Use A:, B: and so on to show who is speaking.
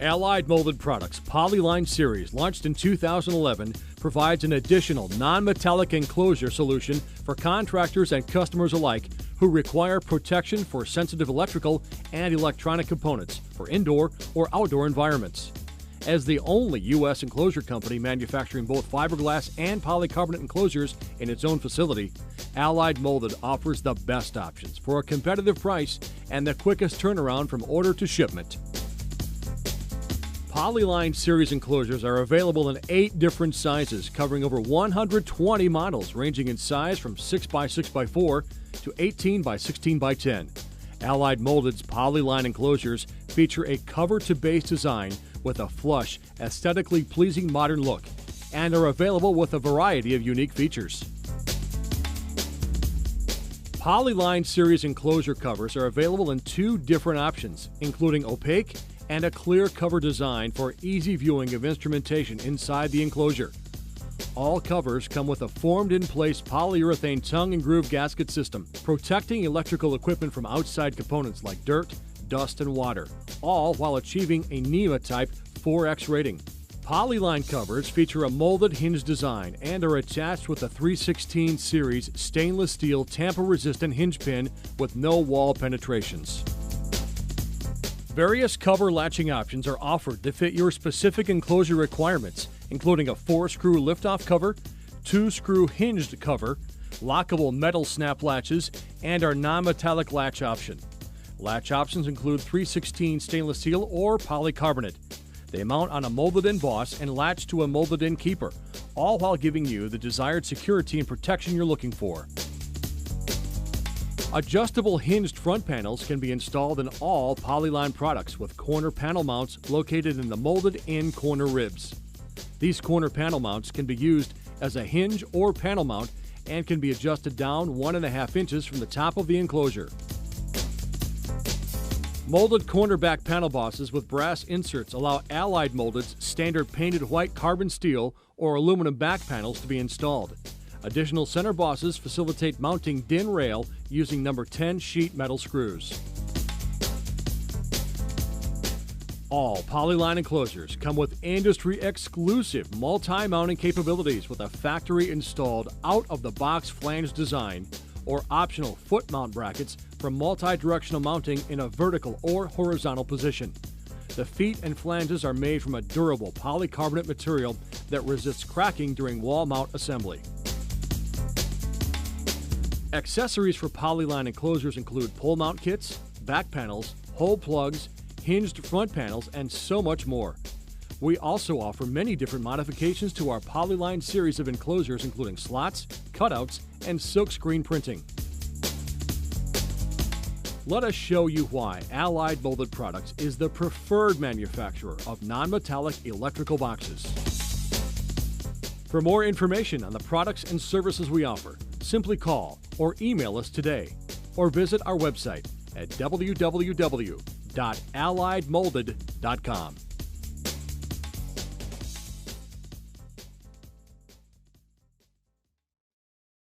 A: Allied Molded Products Polyline series, launched in 2011, provides an additional non-metallic enclosure solution for contractors and customers alike who require protection for sensitive electrical and electronic components for indoor or outdoor environments. As the only U.S. enclosure company manufacturing both fiberglass and polycarbonate enclosures in its own facility, Allied Molded offers the best options for a competitive price and the quickest turnaround from order to shipment. Polyline series enclosures are available in 8 different sizes, covering over 120 models, ranging in size from 6x6x4 to 18x16x10. Allied Molded's Polyline enclosures feature a cover-to-base design with a flush, aesthetically pleasing modern look, and are available with a variety of unique features. Polyline series enclosure covers are available in 2 different options, including opaque and a clear cover design for easy viewing of instrumentation inside the enclosure. All covers come with a formed-in-place polyurethane tongue and groove gasket system, protecting electrical equipment from outside components like dirt, dust, and water, all while achieving a NEMA-type 4X rating. Polyline covers feature a molded hinge design and are attached with a 316 series stainless steel tamper-resistant hinge pin with no wall penetrations. Various cover latching options are offered to fit your specific enclosure requirements, including a 4-screw liftoff cover, 2-screw hinged cover, lockable metal snap latches, and our non-metallic latch option. Latch options include 316 stainless steel or polycarbonate. They mount on a molded-in boss and latch to a molded-in keeper, all while giving you the desired security and protection you're looking for. Adjustable hinged front panels can be installed in all Polyline products with corner panel mounts located in the molded-in corner ribs. These corner panel mounts can be used as a hinge or panel mount and can be adjusted down 1.5 inches from the top of the enclosure. Molded cornerback panel bosses with brass inserts allow Allied Molded's standard painted white carbon steel or aluminum back panels to be installed. Additional center bosses facilitate mounting DIN rail using number 10 sheet metal screws. All Polyline enclosures come with industry-exclusive multi-mounting capabilities with a factory-installed out-of-the-box flange design or optional foot mount brackets for multi-directional mounting in a vertical or horizontal position. The feet and flanges are made from a durable polycarbonate material that resists cracking during wall mount assembly. Accessories for Polyline enclosures include pull mount kits, back panels, hole plugs, hinged front panels, and so much more. We also offer many different modifications to our Polyline series of enclosures, including slots, cutouts, and silkscreen printing. Let us show you why Allied Molded Products is the preferred manufacturer of non-metallic electrical boxes. For more information on the products and services we offer, simply call or email us today, or visit our website at www.alliedmolded.com.